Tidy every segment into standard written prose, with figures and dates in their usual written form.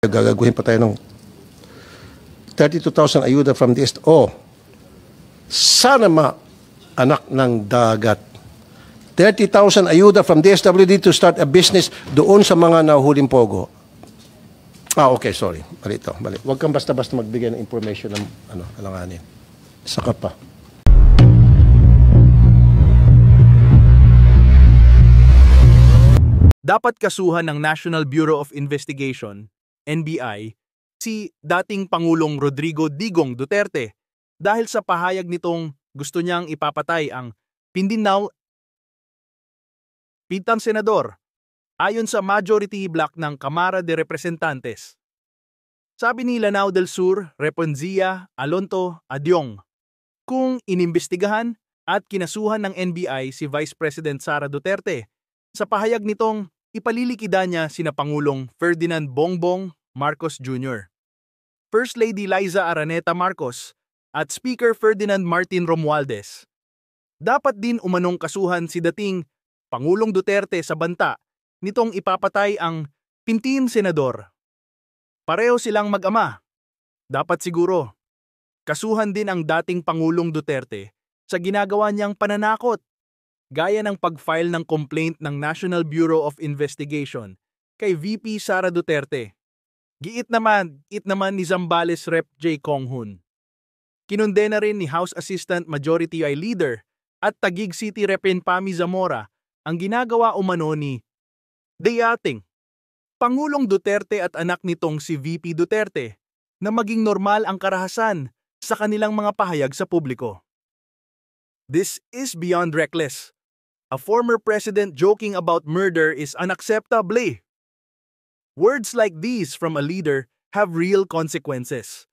Gagaguhin pa tayo ng 32,000 ayuda from this. Oh, sana anak ng dagat. 30,000 ayuda from DSWD to start a business doon sa mga nahuhuling pogo. Okay, sorry. Mali ito. Mali. Huwag kang basta-basta magbigay ng information ng alanganin. Saka pa. Dapat kasuhan ng National Bureau of Investigation, NBI, si dating Pangulong Rodrigo Digong Duterte dahil sa pahayag nitong gusto niyang ipapatay ang Pindinaw Pitang Senador ayon sa majority block ng Kamara de Representantes. Sabi ni Lanao del Sur, Reponzia, Alonto, Adyong, kung inimbestigahan at kinasuhan ng NBI si Vice President Sara Duterte sa pahayag nitong ipalilikida niya sina Pangulong Ferdinand Bongbong Marcos Jr., First Lady Liza Araneta Marcos at Speaker Ferdinand Martin Romualdez. Dapat din umanong kasuhan si dating Pangulong Duterte sa banta nitong ipapatay ang 15 senador. Pareho silang mag-ama. Dapat siguro kasuhan din ang dating Pangulong Duterte sa ginagawa niyang pananakot, gaya ng pag-file ng complaint ng National Bureau of Investigation kay VP Sara Duterte. Giit naman ni Zambales Rep. J. Konghun. Kinondena rin ni House Assistant Majority Leader at Taguig City Rep. Pami Zamora ang ginagawa umano ni dating Pangulong Duterte at anak nitong si VP Duterte na maging normal ang karahasan sa kanilang mga pahayag sa publiko. This is beyond reckless. A former president joking about murder is unacceptable. Words like these from a leader have real consequences.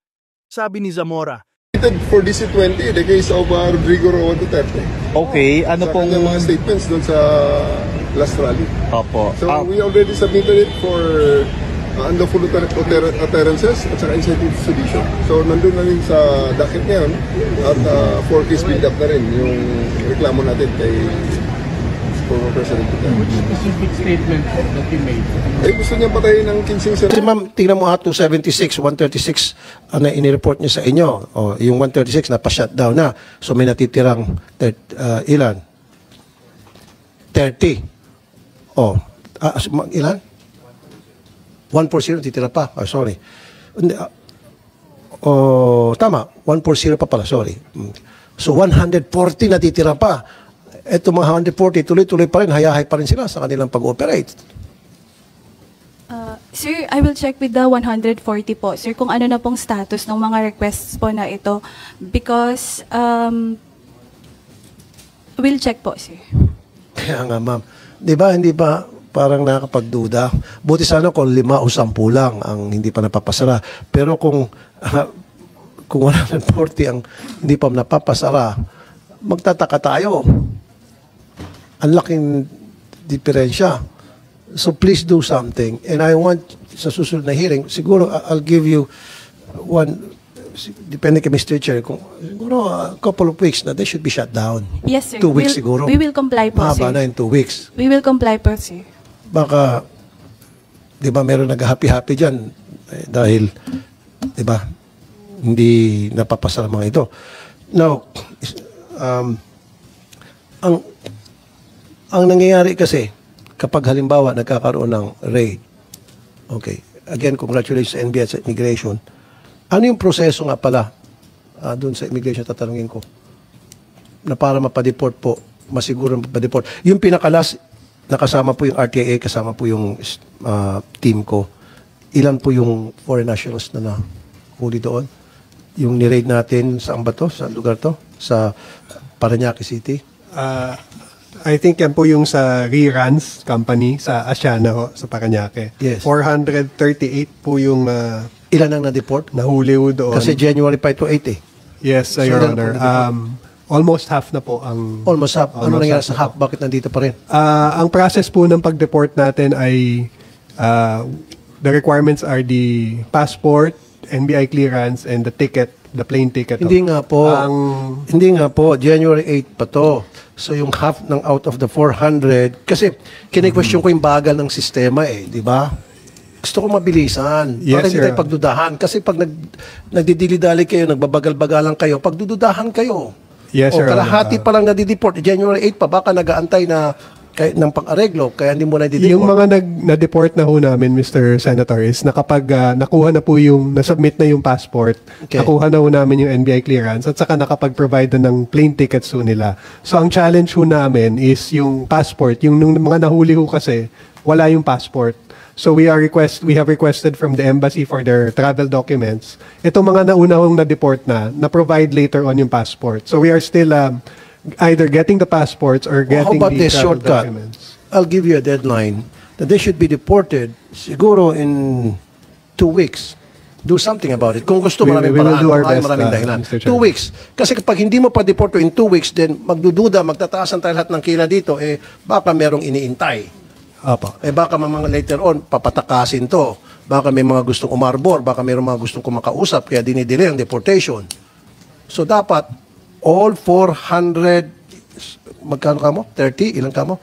Sabi ni Zamora. For DC-20, the case of Rodrigo Roa Duterte. Okay, ano pong mga statements doon sa last rally. Opo. So we already submitted it for unlawful utterances at saka inciting to sedition. So nandun na rin sa docket ngayon at for case build-up na rin yung reklamo natin kay former President Duterte. Which specific statement that you made? Gusto niya patayin ng 15 senador. Ma'am, tingnan mo 276, 136 na inireport niya sa inyo. O, yung 136 na pa-shutdown na. So may natitirang ilan? 30. O, ilan? 140 natitira pa. Oh, sorry. Tama. 140 pa pala. Sorry. So 140 natitira pa. Ito mga 140, tuloy-tuloy pa rin, hayahay pa rin sila sa kanilang pag-ooperate. Sir, I will check with the 140 po. Sir, kung ano na pong status ng mga requests po na ito. Because, we'll check po, sir. Kaya nga, ma'am. Hindi ba parang nakakapagduda? Buti sana kung 5 o 10 lang ang hindi pa napapasara. Pero kung 140 ang hindi pa napapasara, magtataka tayo. Ang laking diferensya. So please do something. And I want, sa susunod na hearing, siguro I'll give you one, depende kay Mr. Chair, siguro a couple of weeks na they should be shut down. Yes, sir. 2 weeks siguro. We will comply po, sir. Mahaba na in 2 weeks. We will comply po, sir. Baka, di ba, meron nag-happy-happy dyan dahil, di ba, hindi napapasara mga ito. Now, ang nangyayari kasi, kapag halimbawa nagkakaroon ng raid, okay, again, congratulations sa NBI sa immigration. Ano yung proseso nga pala doon sa immigration, tatanungin ko, na para mapadeport po, masiguro mapadeport. Yung pinakalas, nakasama po yung RTIA, kasama po yung team ko. Ilan po yung foreign nationals na nahuli doon? Yung ni-raid natin, saan ba to? Sa lugar to? Sa Parañaque City? I think yan po yung sa Reruns Company sa Asiana ho, sa Parañaque. Yes. 438 po yung ilan ang na-deport? nahuli ho doon. Kasi January 5 to 8 eh. Yes, So, Your ilan Honor. po Almost half na po ang... Almost half. Ano almost nangyari half sa na half? Bakit nandito pa rin? Ang process po ng pag-deport natin ay the requirements are the passport, NBI clearance, and the ticket, the plane ticket. Hindi nga po. Hindi nga po. January 8 pa to. So yung half ng out of the 400, kasi kine-question ko yung bagal ng sistema eh, di ba? Gusto ko mabilisan. Yes, para hindi Your tayo pagdudahan. Kasi pag nagdidili-dali kayo, nagbabagal-bagalan kayo, pagdududahan kayo. Yes, o Your kalahati Honor. pa lang nadideport. January 8 pa, baka nag-aantay na ng pang-areglo, kaya hindi mo nadideport. Yung mga na-deport na ho namin, Mr. Senator, is na kapag nakuha na po yung, nasubmit na yung passport, Okay. nakuha na ho namin yung NBI clearance, at saka nakapag-provide na ng plane tickets ho nila. So, ang challenge ho namin is yung passport. Yung nung mga nahuli ho kasi, wala yung passport. So, we have requested from the embassy for their travel documents. Itong mga nauna hong na-deport na-provide later on yung passport. So, we are still either getting the passports or How getting about the this travel shortcut? documents. I'll give you a deadline that they should be deported siguro in 2 weeks. Do something about it. Kung gusto, We maraming will paraan. do our Maraming best, dahilan. Mr. 2 Chairman. weeks. Kasi kapag hindi mo pa deporto in 2 weeks, then magdududa, magtataasan tayo lahat ng kila dito, baka merong iniintay. Apo. Baka mga later on, papatakasin to. Baka may mga gustong umarbor, baka mayroong mga gustong kumakausap, kaya dinidelay ang deportation. So dapat, all 400, magkano ka mo? 30? Ilan ka mo?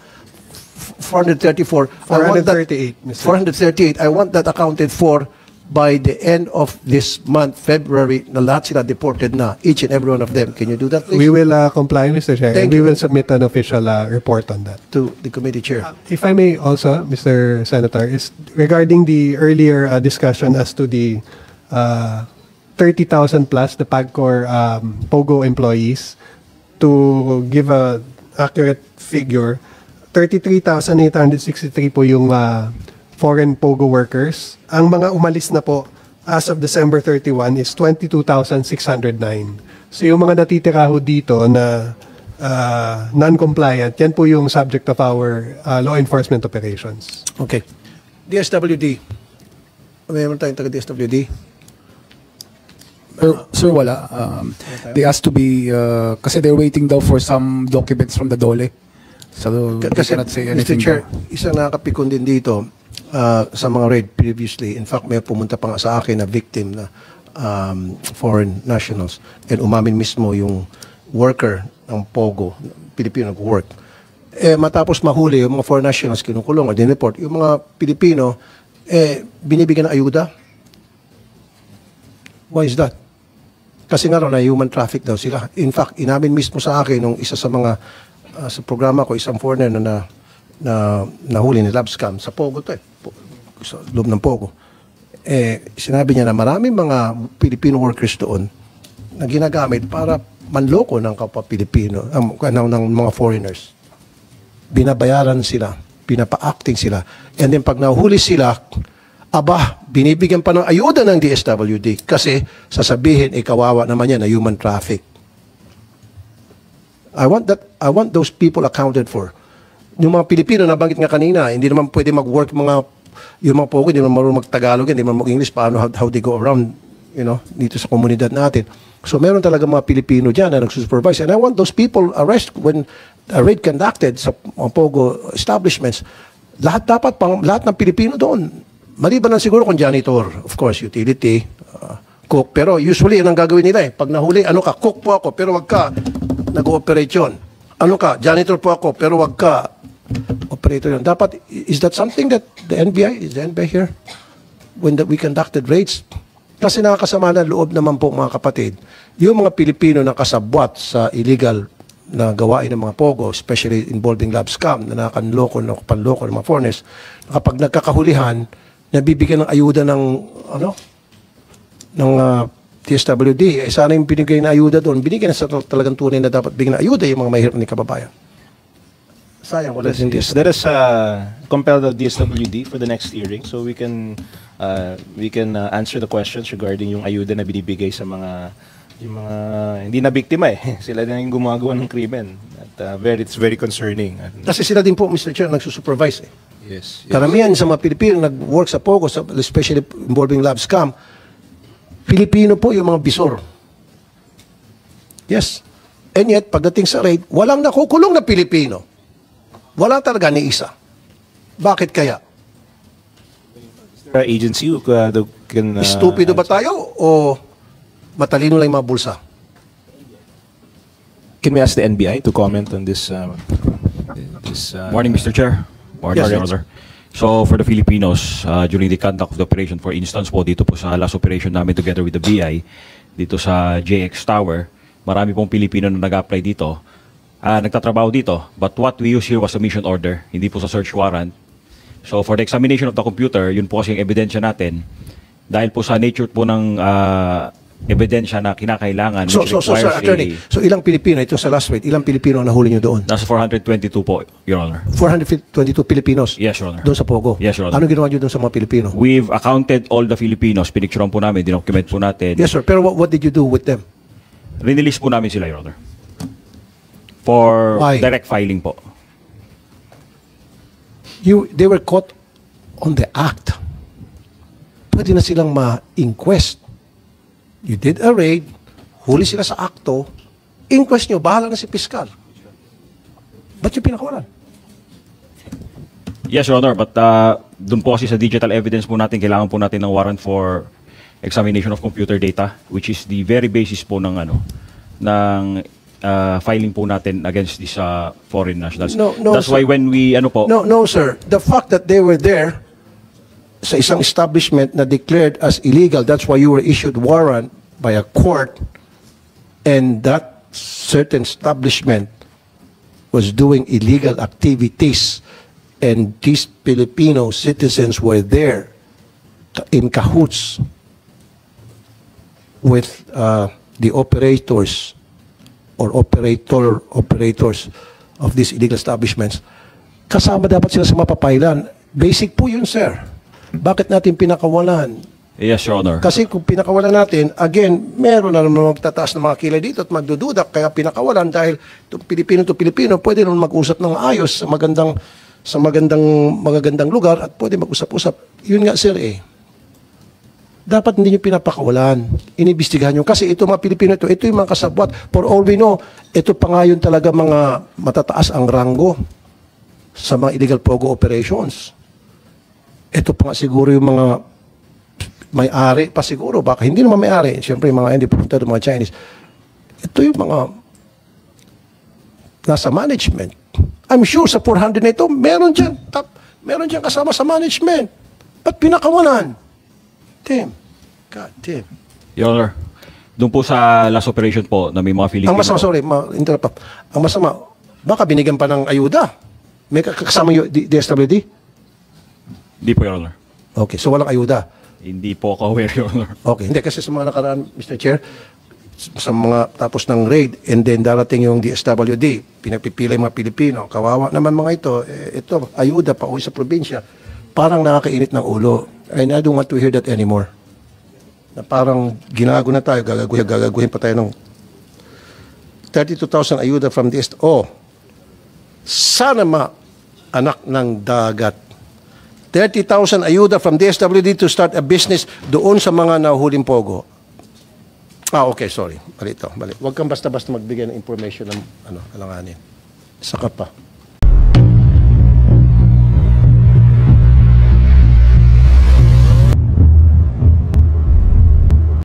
434. 438, Mr. 438. I want that accounted for by the end of this month, February, na lahat sila deported na, each and every one of them. Can you do that, please? We will comply, Mr. Chair. Thank and we you. will submit an official report on that. To the committee chair. If I may also, Mr. Senator, is regarding the earlier discussion as to the 30,000 plus, the PAGCOR POGO employees, to give a accurate figure, 33,863 po yung foreign POGO workers. Ang mga umalis na po as of December 31 is 22,609. So yung mga natitira ho dito na non-compliant, yan po yung subject of our law enforcement operations. Okay. DSWD. Mayroon tayong taga-DSWD. Sir, wala. They asked to be, kasi they're waiting daw for some documents from the DOLE. So, we Kasi, cannot say Mr. anything Chair, daw. isang nakapikon din dito sa mga raid previously. In fact, may pumunta pa nga sa akin na victim na foreign nationals. And umamin mismo yung worker ng POGO, Pilipino nag-work. Matapos mahuli yung mga foreign nationals kinukulong o dineport, yung mga Pilipino, binibigyan ng ayuda. Why is that? Kasi nga raw na human traffic daw sila. In fact, inamin mismo sa akin nung isa sa mga sa programa ko, isang foreigner na nahuli ni Labscam sa Pogo to sa loob ng Pogo. Sinabi niya na maraming mga Filipino workers doon na ginagamit para manloko ng kapwa Pilipino, ng mga foreigners. Binabayaran sila, pinapa-acting sila. And then pag nahuli sila, binibigyan pa ng ayuda ng DSWD kasi sasabihin, kawawa naman yan na human traffic. I want those people accounted for. Yung mga Pilipino na banggit nga kanina, hindi naman pwede mag-work yung mga Pogo, hindi naman marunong mag-Tagalog, hindi naman mag-English, paano, how they go around, dito sa komunidad natin. So meron talaga mga Pilipino dyan na nagsusupervise. And I want those people arrested when a raid conducted sa mga Pogo establishments. Lahat ng Pilipino doon. Maliban lang siguro kung janitor, of course, utility, cook. Pero usually, yun ang gagawin nila. Pag nahuli, cook po ako, pero wag ka nag-ooperate yun. Janitor po ako, pero wag ka operator yun. Dapat, is that something that the NBI here? When we conducted raids? Kasi nakakasama na loob naman po mga kapatid, yung mga Pilipino na kasabwat sa illegal na gawain ng mga Pogo, especially involving lab scam, na panloko ng mga foreigners, kapag nagkakahulihan, nabibigyan ng ayuda ng TSWD. Sana yung binigay na ayuda doon, binigyan na sa talagang tunay na dapat bigyan na ayuda yung mga mahirap ni kababayan. Sayang, wala din this. Let us compel the DSWD for the next hearing so we can answer the questions regarding yung ayuda na binibigay sa mga hindi na biktima Sila na yung gumagawa ng krimen. At it's very concerning. Kasi sila din po, Mr. Chair, nagsusupervise Yes. Karamihan sa mga Pilipino nag-work sa Pogo, especially involving lab scam, Pilipino po yung mga bisor. Yes. And yet, pagdating sa raid, walang nakukulong na Pilipino. Wala talaga ni isa. Bakit kaya? Agency who can... Stupido ba tayo o matalino lang yung mga bulsa? Can we ask the NBI to comment on this? Morning, Mr. Chair. Morning, Yes, Your yes. Honor. So for the Filipinos, during the conduct of the operation, for instance po, dito po sa last operation namin together with the BI, dito sa JX Tower, marami pong Pilipino na nag-apply dito, nagtatrabaho dito. But what we use here was a mission order, hindi po sa search warrant. So for the examination of the computer, yun po kasi yung ebidensya natin. Dahil po sa nature po ng ebidensya na kinakailangan, So, which sir, requires attorney, so ilang Pilipino, ito sa last rate, ilang Pilipino ang nahuli nyo doon? nasa 422 po, Your Honor. 422 Filipinos? Yes, Your Honor. Doon sa Pogo? Yes, Your Honor. Ano ginawa nyo doon sa mga Pilipino? We've accounted all the Filipinos. Pinicturean po namin, dinocument po natin. Yes, sir. Pero what did you do with them? Release po namin sila, Your Honor. For Why? direct filing po. They were caught on the act. Pwede na silang ma-inquest. You did a raid, huli sila sa akto, inquest nyo, bahala na si Piskal. Ba't yung pinakawalan? Yes, Your Honor, but dun po kasi sa digital evidence po natin, kailangan po natin ng warrant for examination of computer data, which is the very basis po ng filing po natin against these foreign nationals. No, That's sir. why when we, No, sir. The fact that they were there sa isang establishment na declared as illegal, that's why you were issued warrant by a court, and that certain establishment was doing illegal activities, and these Filipino citizens were there in cahoots with the operators or operators of these illegal establishments. Kasama dapat sila sa mapapailan. Basic po yun, sir. Bakit natin pinakawalan? yes, Your Honor. Kasi kung pinakawalan natin, again, meron na naman magtataas ng mga kilay dito at magdududa, kaya pinakawalan dahil itong Pilipino, pwede naman mag-usap ng ayos sa magagandang lugar at pwede mag-usap-usap. Yun nga, sir, dapat hindi nyo pinapakawalan. Inibistigahan nyo. Kasi ito mga Pilipino, ito yung mga kasabwat. For all we know, ito pa nga yun talaga mga matataas ang ranggo sa mga illegal pogo operations. Ito pa nga siguro yung mga may-ari pa siguro. Baka hindi naman may-ari. Siyempre, yung mga hindi pupunta ng mga Chinese. Ito yung mga nasa management. I'm sure sa 400 na ito, meron dyan kasama sa management. Ba't pinakawalan? Damn. God damn. Your Honor, doon po sa last operation po na may mga Filipino. Ang masama, sorry, interrupt. Ang masama, baka binigyan pa ng ayuda. May kasama yung DSWD? Hindi po, Your Honor. Okay, so walang ayuda. Hindi po ako aware, Your Honor. Okay, hindi kasi sa mga nakaraan, Mr. Chair, sa mga tapos ng raid and then darating yung DSWD, pinagpipila yung mga Pilipino, kawawa naman mga ito, ayuda pa uwi sa probinsya, parang nakakainit ng ulo. And I don't want to hear that anymore. Na parang ginago na tayo, gagaguhin pa tayo ng 32,000 ayuda from this. Sana anak ng dagat. 30,000 ayuda from DSWD to start a business doon sa mga nahuhuling pogo. Okay, sorry. Mali ito. Mali. Huwag kang basta-basta magbigay ng information ng alanganin. Saka pa.